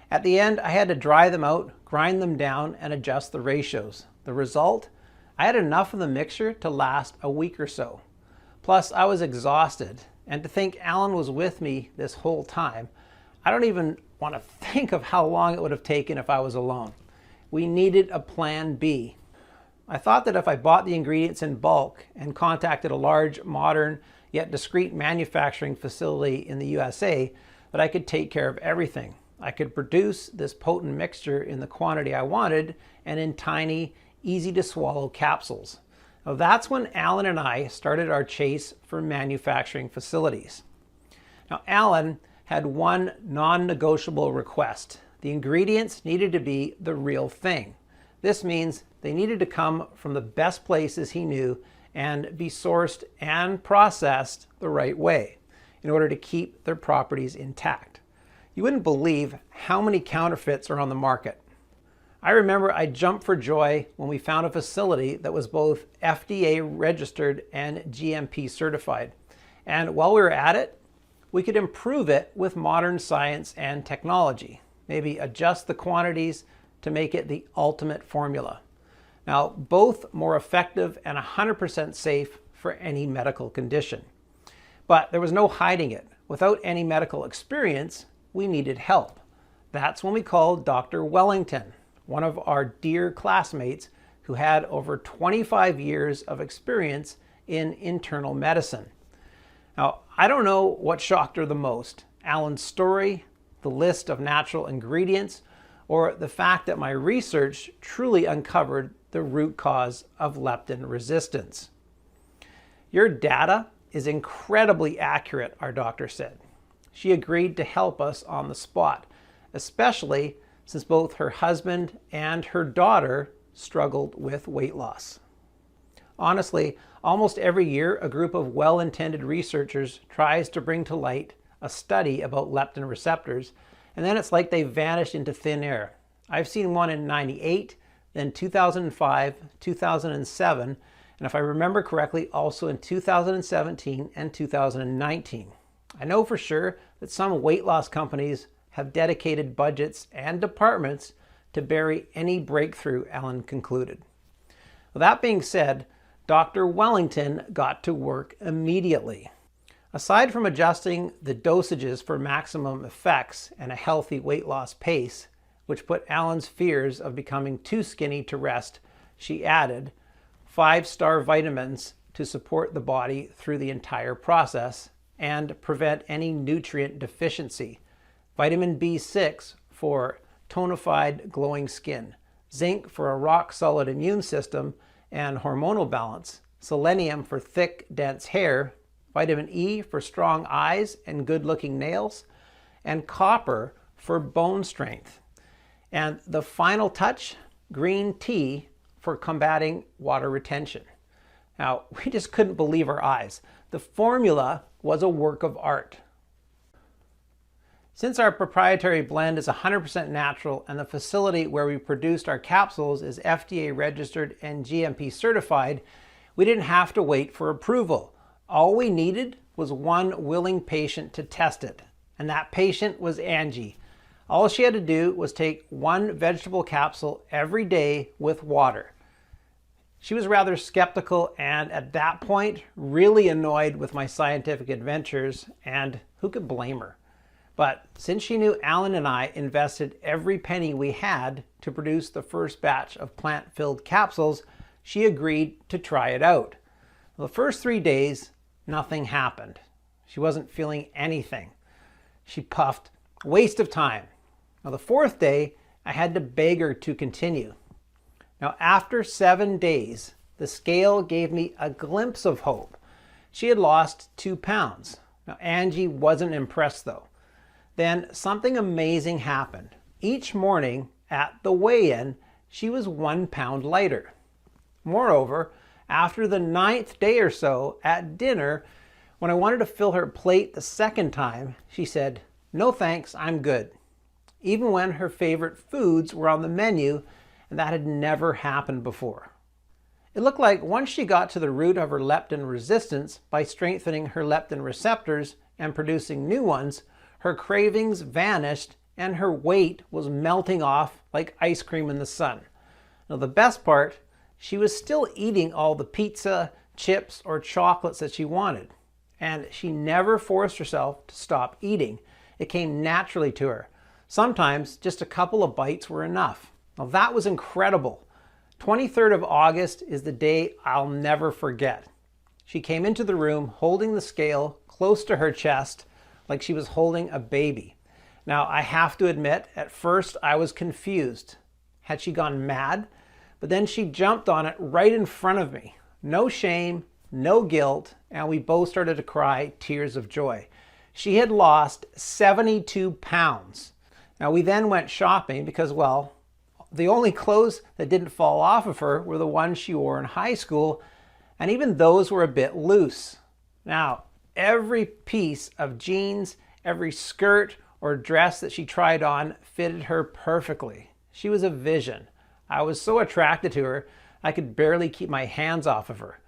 At the end, I had to dry them out, grind them down, and adjust the ratios. The result? I had enough of the mixture to last a week or so. Plus, I was exhausted, and to think Alan was with me this whole time, I don't even want to think of how long it would have taken if I was alone. We needed a plan B. I thought that if I bought the ingredients in bulk and contacted a large, modern, yet discreet manufacturing facility in the USA, that I could take care of everything. I could produce this potent mixture in the quantity I wanted and in tiny, easy to swallow capsules. Now that's when Alan and I started our chase for manufacturing facilities. Now Alan had one non-negotiable request. The ingredients needed to be the real thing. This means they needed to come from the best places he knew and be sourced and processed the right way in order to keep their properties intact. You wouldn't believe how many counterfeits are on the market. I remember I jumped for joy when we found a facility that was both FDA registered and GMP certified. And while we were at it, we could improve it with modern science and technology. Maybe adjust the quantities to make it the ultimate formula. Now, both more effective and 100% safe for any medical condition. But there was no hiding it. Without any medical experience, we needed help. That's when we called Dr. Wellington, one of our dear classmates who had over 25 years of experience in internal medicine. Now, I don't know what shocked her the most, Alan's story, the list of natural ingredients, or the fact that my research truly uncovered the root cause of leptin resistance. Your data is incredibly accurate, our doctor said. She agreed to help us on the spot, especially since both her husband and her daughter struggled with weight loss. Honestly, almost every year, a group of well-intended researchers tries to bring to light a study about leptin receptors, and then it's like they vanished into thin air. I've seen one in '98, then 2005, 2007, and if I remember correctly, also in 2017 and 2019. I know for sure that some weight loss companies have dedicated budgets and departments to bury any breakthrough, Alan concluded. Well, that being said, Dr. Wellington got to work immediately. Aside from adjusting the dosages for maximum effects and a healthy weight loss pace, which put Alan's fears of becoming too skinny to rest, she added 5-star vitamins to support the body through the entire process and prevent any nutrient deficiency. Vitamin B6 for tonified, glowing skin, zinc for a rock-solid immune system and hormonal balance, selenium for thick, dense hair, vitamin E for strong eyes and good-looking nails, and copper for bone strength. And the final touch, green tea for combating water retention. Now, we just couldn't believe our eyes. The formula was a work of art. Since our proprietary blend is 100% natural and the facility where we produced our capsules is FDA registered and GMP certified, we didn't have to wait for approval. All we needed was one willing patient to test it, and that patient was Angie. All she had to do was take one vegetable capsule every day with water. She was rather skeptical and at that point really annoyed with my scientific adventures, and who could blame her? But since she knew Alan and I invested every penny we had to produce the first batch of plant-filled capsules, she agreed to try it out. The first 3 days, nothing happened. She wasn't feeling anything. She puffed, waste of time. Now the 4th day, I had to beg her to continue. Now after 7 days, the scale gave me a glimpse of hope. She had lost 2 pounds. Now Angie wasn't impressed though. Then something amazing happened. Each morning at the weigh-in, she was 1 pound lighter. Moreover, after the 9th day or so at dinner, when I wanted to fill her plate the 2nd time, she said, "No thanks, I'm good." Even when her favorite foods were on the menu, and that had never happened before. It looked like once she got to the root of her leptin resistance by strengthening her leptin receptors and producing new ones, her cravings vanished and her weight was melting off like ice cream in the sun. Now the best part, she was still eating all the pizza, chips, or chocolates that she wanted. And she never forced herself to stop eating. It came naturally to her. Sometimes just a couple of bites were enough. Now that was incredible. 23rd of August is the day I'll never forget. She came into the room holding the scale close to her chest like she was holding a baby. Now I have to admit, at first I was confused. Had she gone mad? But then she jumped on it right in front of me. No shame, no guilt, and we both started to cry tears of joy. She had lost 72 pounds. Now we then went shopping because, well, the only clothes that didn't fall off of her were the ones she wore in high school, and even those were a bit loose. Now, every piece of jeans, every skirt or dress that she tried on fitted her perfectly. She was a vision. I was so attracted to her, I could barely keep my hands off of her.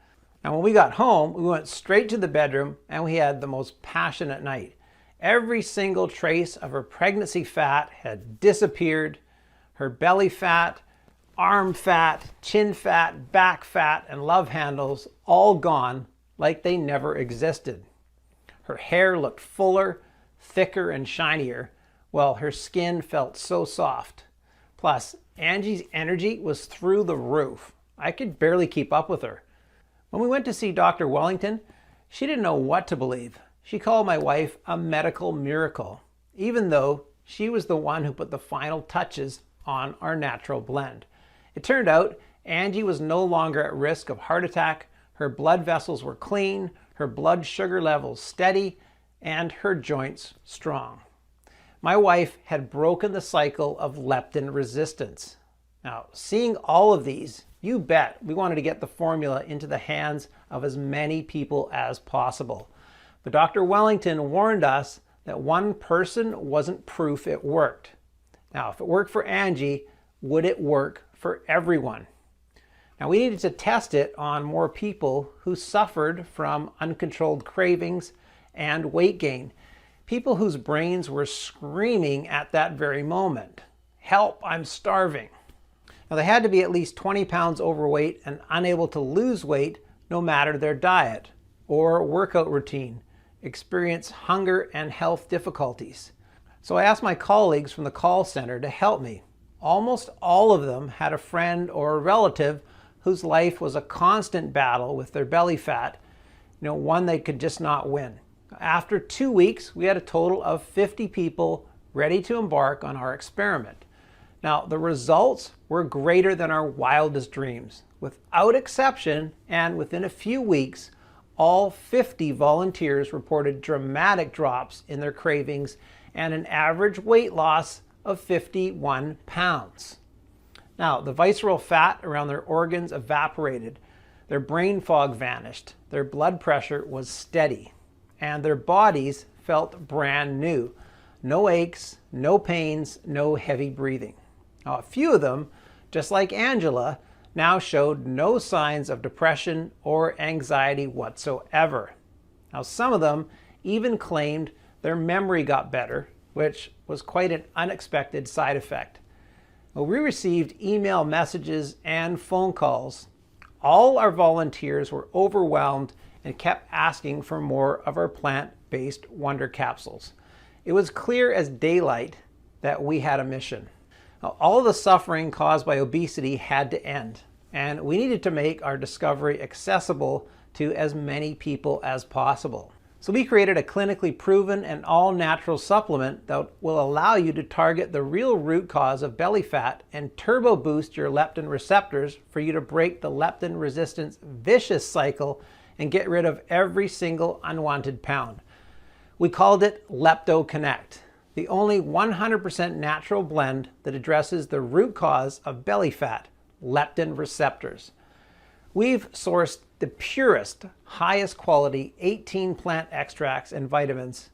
Now when we got home, we went straight to the bedroom and we had the most passionate night. Every single trace of her pregnancy fat had disappeared. Her belly fat, arm fat, chin fat, back fat, and love handles all gone like they never existed. Her hair looked fuller, thicker, and shinier, while her skin felt so soft. Plus, Angie's energy was through the roof. I could barely keep up with her. When we went to see Dr. Wellington, she didn't know what to believe. She called my wife a medical miracle, even though she was the one who put the final touches on our natural blend. It turned out Angie was no longer at risk of heart attack, her blood vessels were clean, her blood sugar levels steady, and her joints strong. My wife had broken the cycle of leptin resistance. Now, seeing all of these, you bet we wanted to get the formula into the hands of as many people as possible. But Dr. Wellington warned us that one person wasn't proof it worked. Now, if it worked for Angie, would it work for everyone? Now, we needed to test it on more people who suffered from uncontrolled cravings and weight gain. People whose brains were screaming at that very moment, "Help, I'm starving." Now, they had to be at least 20 pounds overweight and unable to lose weight no matter their diet or workout routine, experience hunger and health difficulties. So I asked my colleagues from the call center to help me. Almost all of them had a friend or a relative whose life was a constant battle with their belly fat, one they could just not win. After 2 weeks, we had a total of 50 people ready to embark on our experiment. Now, the results were greater than our wildest dreams. Without exception, and within a few weeks, all 50 volunteers reported dramatic drops in their cravings and an average weight loss of 51 pounds. Now, the visceral fat around their organs evaporated, their brain fog vanished, their blood pressure was steady, and their bodies felt brand new. No aches, no pains, no heavy breathing. Now, a few of them, just like Angela, now showed no signs of depression or anxiety whatsoever. Now, some of them even claimed their memory got better, which was quite an unexpected side effect. Well, we received email messages and phone calls. All our volunteers were overwhelmed and kept asking for more of our plant-based Wonder Capsules. It was clear as daylight that we had a mission. Now, all of the suffering caused by obesity had to end, and we needed to make our discovery accessible to as many people as possible. So we created a clinically proven and all-natural supplement that will allow you to target the real root cause of belly fat and turbo boost your leptin receptors for you to break the leptin resistance vicious cycle and get rid of every single unwanted pound. We called it Leptoconnect, the only 100% natural blend that addresses the root cause of belly fat, leptin receptors. We've sourced the purest, highest quality 18 plant extracts and vitamins,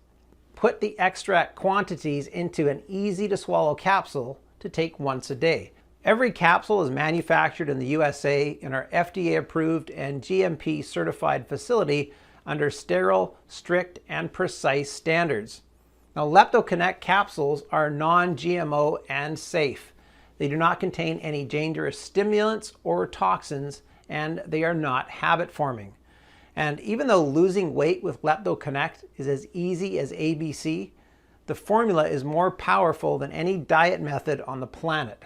put the extract quantities into an easy to swallow capsule to take once a day. Every capsule is manufactured in the USA in our FDA approved and GMP certified facility under sterile, strict, and precise standards. Now, Leptoconnect capsules are non-GMO and safe. They do not contain any dangerous stimulants or toxins, and they are not habit forming. And even though losing weight with Leptoconnect is as easy as ABC, The formula is more powerful than any diet method on the planet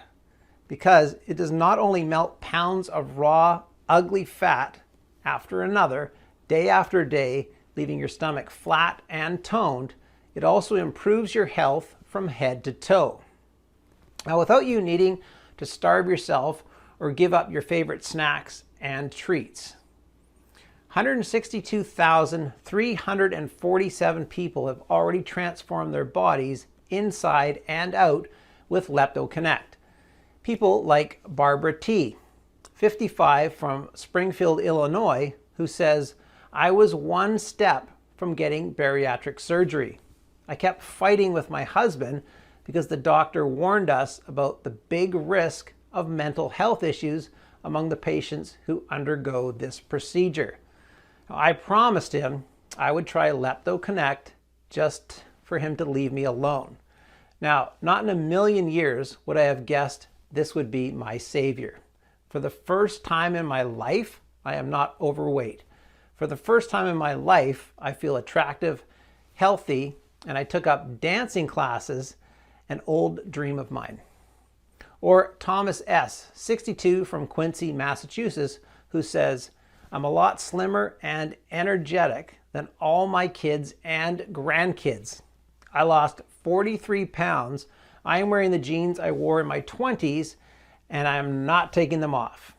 because it does not only melt pounds of raw, ugly fat after another, day after day, leaving your stomach flat and toned, it also improves your health from head to toe. Now, without you needing to starve yourself or give up your favorite snacks and treats. 162,347 people have already transformed their bodies inside and out with Leptoconnect. People like Barbara T., 55, from Springfield, Illinois, who says, "I was one step from getting bariatric surgery. I kept fighting with my husband because the doctor warned us about the big risk of mental health issues among the patients who undergo this procedure. I promised him I would try Leptoconnect just for him to leave me alone. Now, not in a million years would I have guessed this would be my savior. For the first time in my life, I am not overweight. For the first time in my life, I feel attractive, healthy, and I took up dancing classes, an old dream of mine." Or Thomas S., 62, from Quincy, Massachusetts, who says, "I'm a lot slimmer and energetic than all my kids and grandkids. I lost 43 pounds. I am wearing the jeans I wore in my 20s, and I am not taking them off."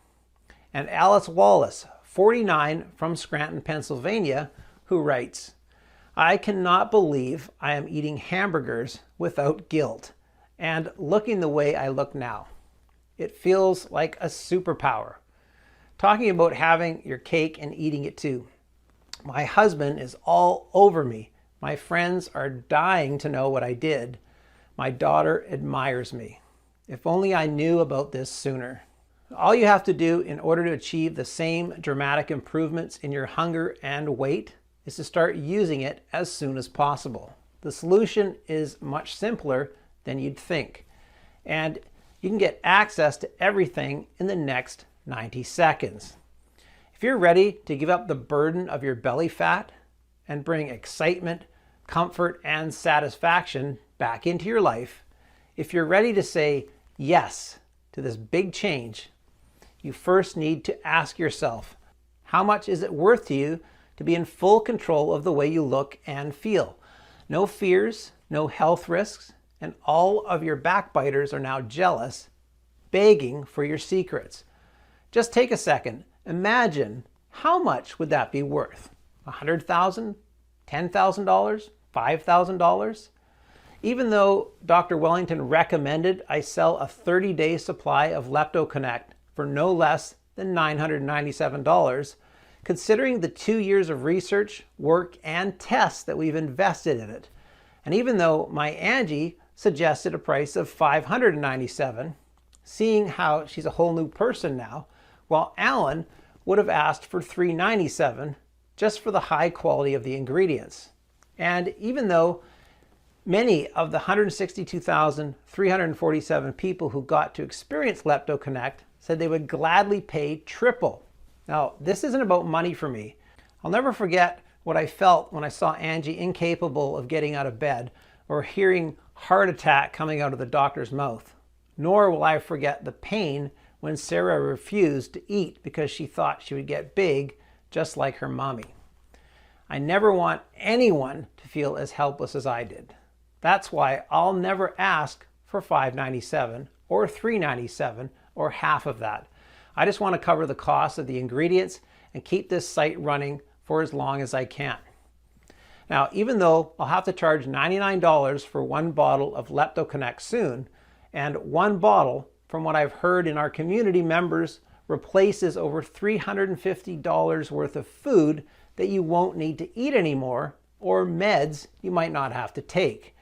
And Alice Wallace, 49, from Scranton, Pennsylvania, who writes, "I cannot believe I am eating hamburgers without guilt and looking the way I look now. It feels like a superpower." Talking about having your cake and eating it too. "My husband is all over me. My friends are dying to know what I did. My daughter admires me. If only I knew about this sooner." All you have to do in order to achieve the same dramatic improvements in your hunger and weight is to start using it as soon as possible. The solution is much simpler than you'd think, and you can get access to everything in the next 90 seconds. If you're ready to give up the burden of your belly fat and bring excitement, comfort, and satisfaction back into your life, if you're ready to say yes to this big change, you first need to ask yourself, how much is it worth to you to be in full control of the way you look and feel? No fears, no health risks, and all of your backbiters are now jealous, begging for your secrets. Just take a second. Imagine, how much would that be worth? $100,000? $10,000? $5,000? Even though Dr. Wellington recommended I sell a 30-day supply of Leptoconnect for no less than $997, considering the 2 years of research, work, and tests that we've invested in it, and even though my Angie suggested a price of $597, seeing how she's a whole new person now, while Alan would have asked for $397 just for the high quality of the ingredients. And even though many of the 162,347 people who got to experience Leptoconnect said they would gladly pay triple. Now, this isn't about money for me. I'll never forget what I felt when I saw Angie incapable of getting out of bed or hearing heart attack coming out of the doctor's mouth. Nor will I forget the pain when Sarah refused to eat because she thought she would get big just like her mommy. I never want anyone to feel as helpless as I did. That's why I'll never ask for $597 or $397 or half of that. I just want to cover the cost of the ingredients and keep this site running for as long as I can. Now, even though I'll have to charge $99 for one bottle of Leptoconnect soon, and one bottle, from what I've heard in our community members, replaces over $350 worth of food that you won't need to eat anymore, or meds you might not have to take.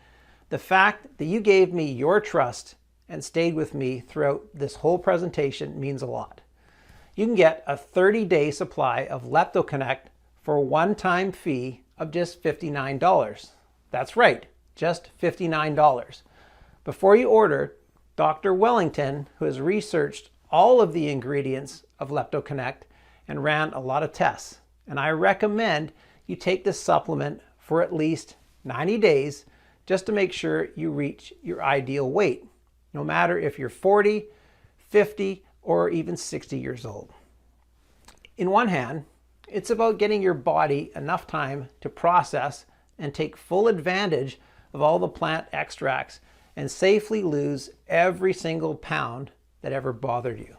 The fact that you gave me your trust and stayed with me throughout this whole presentation means a lot. You can get a 30-day supply of Leptoconnect for a one-time fee of just $59. That's right, just $59. Before you order, Dr. Wellington, who has researched all of the ingredients of Leptoconnect and ran a lot of tests, and I recommend you take this supplement for at least 90 days just to make sure you reach your ideal weight, no matter if you're 40, 50, or even 60 years old. In one hand, it's about getting your body enough time to process and take full advantage of all the plant extracts and safely lose every single pound that ever bothered you.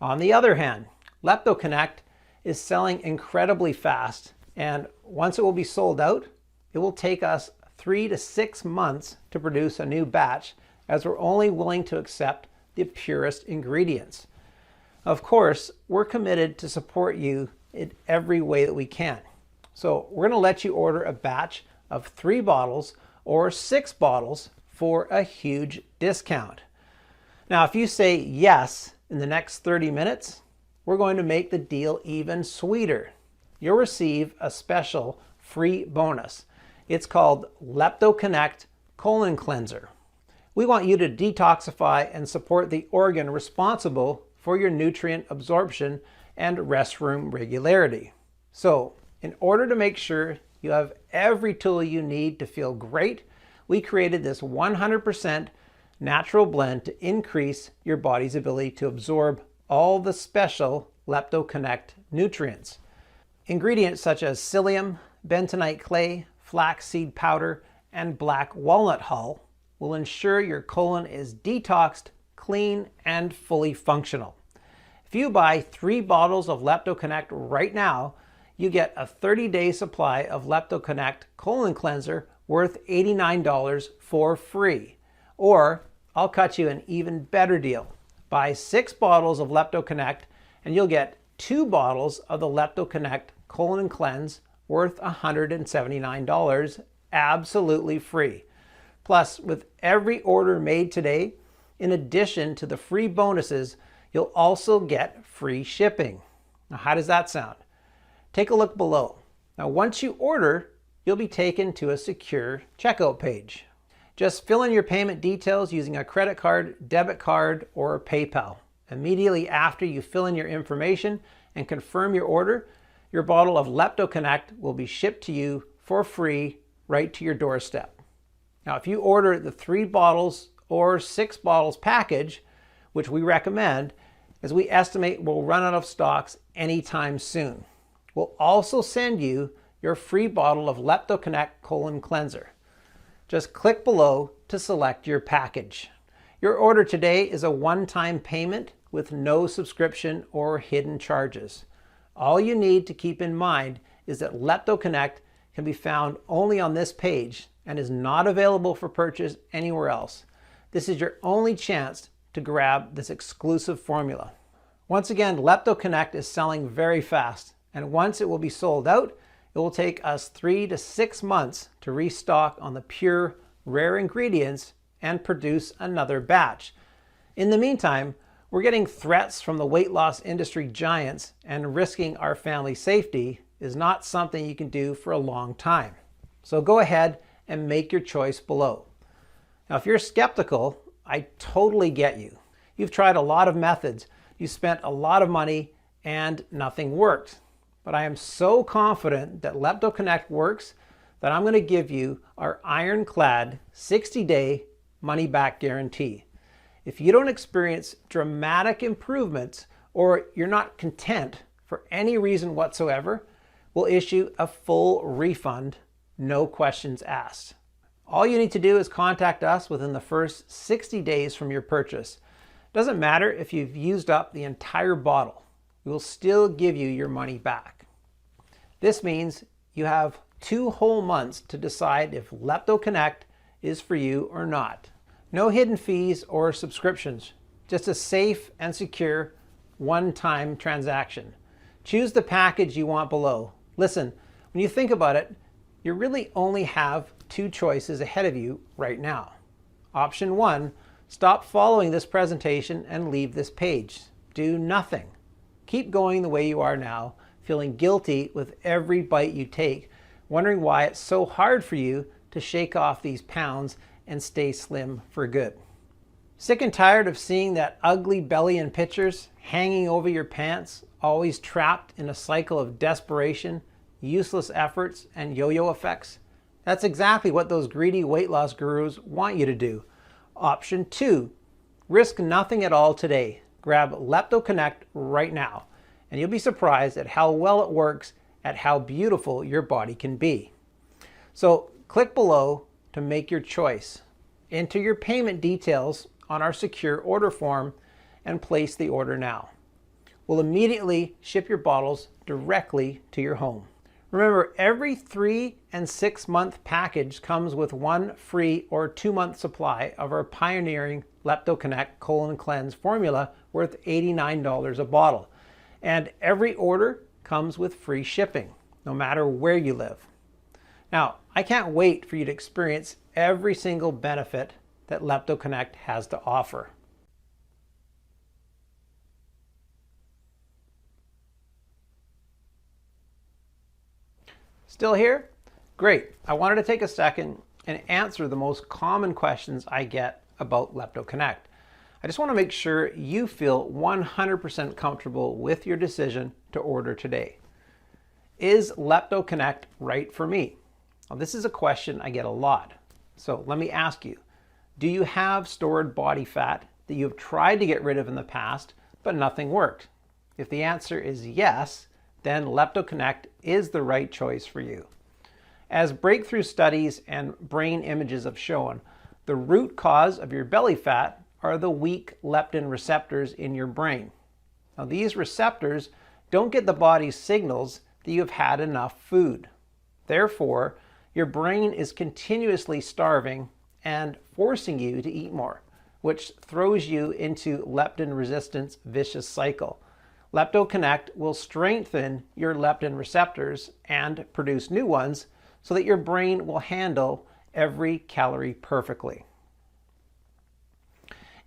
On the other hand, Leptoconnect is selling incredibly fast, and once it will be sold out, it will take us 3 to 6 months to produce a new batch, as we're only willing to accept the purest ingredients. Of course, we're committed to support you in every way that we can. So we're going to let you order a batch of 3 bottles or 6 bottles for a huge discount. Now, if you say yes in the next 30 minutes, we're going to make the deal even sweeter. You'll receive a special free bonus. It's called Leptoconnect Colon Cleanser. We want you to detoxify and support the organ responsible for your nutrient absorption and restroom regularity. So, in order to make sure you have every tool you need to feel great, we created this 100% natural blend to increase your body's ability to absorb all the special Leptoconnect nutrients. Ingredients such as psyllium, bentonite clay, flaxseed powder, and black walnut hull will ensure your colon is detoxed, clean, and fully functional. If you buy 3 bottles of Leptoconnect right now, you get a 30-day supply of Leptoconnect Colon Cleanser worth $89 for free. Or I'll cut you an even better deal. Buy 6 bottles of Leptoconnect and you'll get 2 bottles of the Leptoconnect Colon Cleanse worth $179 absolutely free. Plus, with every order made today, in addition to the free bonuses, you'll also get free shipping. Now, how does that sound? Take a look below. Now, once you order, you'll be taken to a secure checkout page. Just fill in your payment details using a credit card, debit card, or PayPal. Immediately after you fill in your information and confirm your order, your bottle of Leptoconnect will be shipped to you for free right to your doorstep. Now, if you order the 3 bottles or 6 bottles package, which we recommend, as we estimate we'll run out of stocks anytime soon. We'll also send you your free bottle of Leptoconnect Colon Cleanser. Just click below to select your package. Your order today is a one-time payment with no subscription or hidden charges. All you need to keep in mind is that Leptoconnect can be found only on this page and is not available for purchase anywhere else. This is your only chance to grab this exclusive formula. Once again, Leptoconnect is selling very fast, and once it will be sold out, it will take us 3 to 6 months to restock on the pure, rare ingredients and produce another batch. In the meantime, we're getting threats from the weight loss industry giants, and risking our family safety is not something you can do for a long time. So go ahead and make your choice below. Now, if you're skeptical, I totally get you. You've tried a lot of methods, you spent a lot of money, and nothing worked. But I am so confident that Leptoconnect works that I'm going to give you our ironclad 60-day money-back guarantee. If you don't experience dramatic improvements or you're not content for any reason whatsoever, we'll issue a full refund, no questions asked. All you need to do is contact us within the first 60 days from your purchase. Doesn't matter if you've used up the entire bottle, we will still give you your money back. This means you have 2 whole months to decide if Leptoconnect is for you or not. No hidden fees or subscriptions, just a safe and secure one-time transaction. Choose the package you want below. Listen, when you think about it, you really only have 2 choices ahead of you right now. Option 1, stop following this presentation and leave this page. Do nothing. Keep going the way you are now, feeling guilty with every bite you take, wondering why it's so hard for you to shake off these pounds and stay slim for good. Sick and tired of seeing that ugly belly in pictures, hanging over your pants, always trapped in a cycle of desperation, useless efforts, and yo-yo effects? That's exactly what those greedy weight loss gurus want you to do. Option 2, risk nothing at all today. Grab Leptoconnect right now, and you'll be surprised at how well it works, at how beautiful your body can be. So click below to make your choice. Enter your payment details on our secure order form and place the order now. We'll immediately ship your bottles directly to your home. Remember, every 3 and 6 month package comes with 1 free or 2-month supply of our pioneering Leptoconnect Colon Cleanse formula worth $89 a bottle. And every order comes with free shipping, no matter where you live. Now, I can't wait for you to experience every single benefit that Leptoconnect has to offer. Still here? Great. I wanted to take a second and answer the most common questions I get about Leptoconnect. I just want to make sure you feel 100% comfortable with your decision to order today. Is Leptoconnect right for me? Well, this is a question I get a lot. So let me ask you, do you have stored body fat that you have tried to get rid of in the past, but nothing worked? If the answer is yes, then Leptoconnect is the right choice for you. As breakthrough studies and brain images have shown, the root cause of your belly fat are the weak leptin receptors in your brain. Now, these receptors don't get the body's signals that you have had enough food. Therefore, your brain is continuously starving and forcing you to eat more, which throws you into leptin resistance vicious cycle. Leptoconnect will strengthen your leptin receptors and produce new ones so that your brain will handle every calorie perfectly.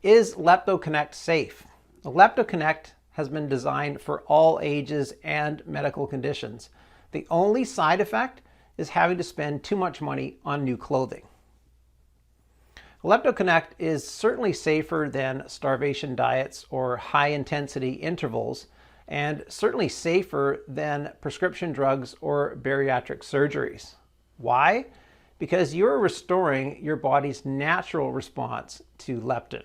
Is Leptoconnect safe? Leptoconnect has been designed for all ages and medical conditions. The only side effect is having to spend too much money on new clothing. Leptoconnect is certainly safer than starvation diets or high-intensity intervals, and certainly safer than prescription drugs or bariatric surgeries. Why? Because you're restoring your body's natural response to leptin.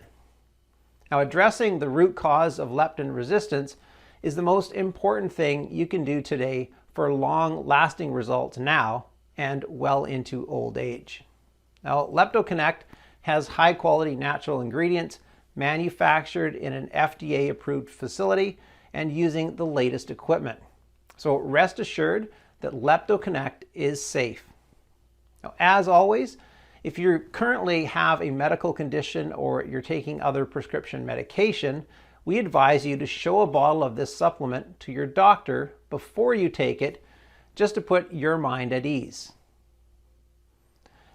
Now, addressing the root cause of leptin resistance is the most important thing you can do today for long-lasting results now and well into old age. Now, Leptoconnect has high-quality natural ingredients manufactured in an FDA-approved facility and using the latest equipment. So rest assured that Leptoconnect is safe. Now, as always, if you currently have a medical condition or you're taking other prescription medication, we advise you to show a bottle of this supplement to your doctor before you take it, just to put your mind at ease.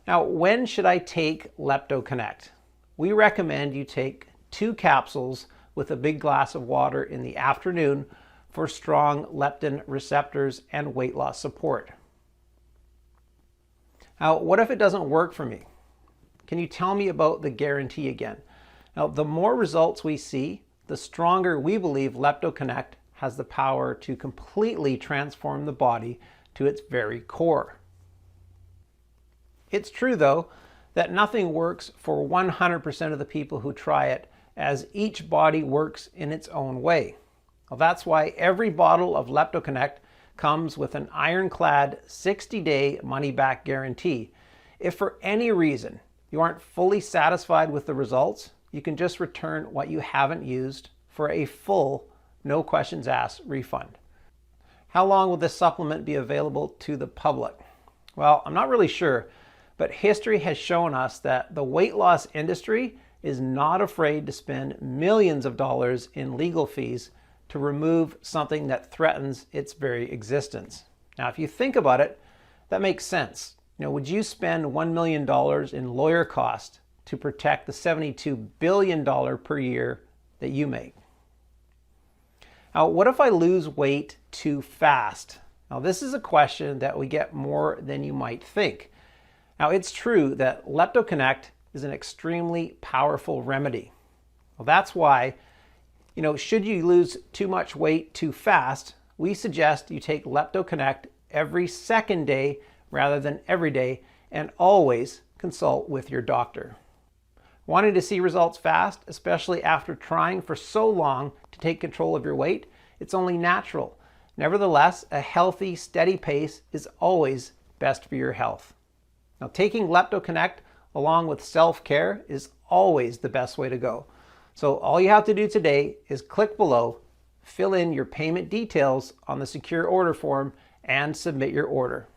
Now, when should I take Leptoconnect? We recommend you take 2 capsules with a big glass of water in the afternoon for strong leptin receptors and weight loss support. Now, what if it doesn't work for me? Can you tell me about the guarantee again? Now, the more results we see, the stronger we believe Leptoconnect has the power to completely transform the body to its very core. It's true, though, that nothing works for 100% of the people who try it, as each body works in its own way. Well, that's why every bottle of Leptoconnect comes with an ironclad 60-day money-back guarantee. If for any reason you aren't fully satisfied with the results, you can just return what you haven't used for a full, no questions asked refund. How long will this supplement be available to the public? Well, I'm not really sure, but history has shown us that the weight loss industry is not afraid to spend millions of dollars in legal fees to remove something that threatens its very existence. Now, if you think about it, that makes sense. Would you spend $1 million in lawyer costs to protect the $72 billion per year that you make? Now, what if I lose weight too fast? Now, this is a question that we get more than you might think. Now, it's true that Leptoconnect is an extremely powerful remedy. Well, that's why, should you lose too much weight too fast, we suggest you take Leptoconnect every second day rather than every day and always consult with your doctor. Wanting to see results fast, especially after trying for so long to take control of your weight? It's only natural. Nevertheless, a healthy, steady pace is always best for your health. Now, taking Leptoconnect along with self-care is always the best way to go. So all you have to do today is click below, fill in your payment details on the secure order form, and submit your order.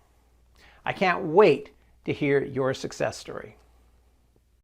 I can't wait to hear your success story.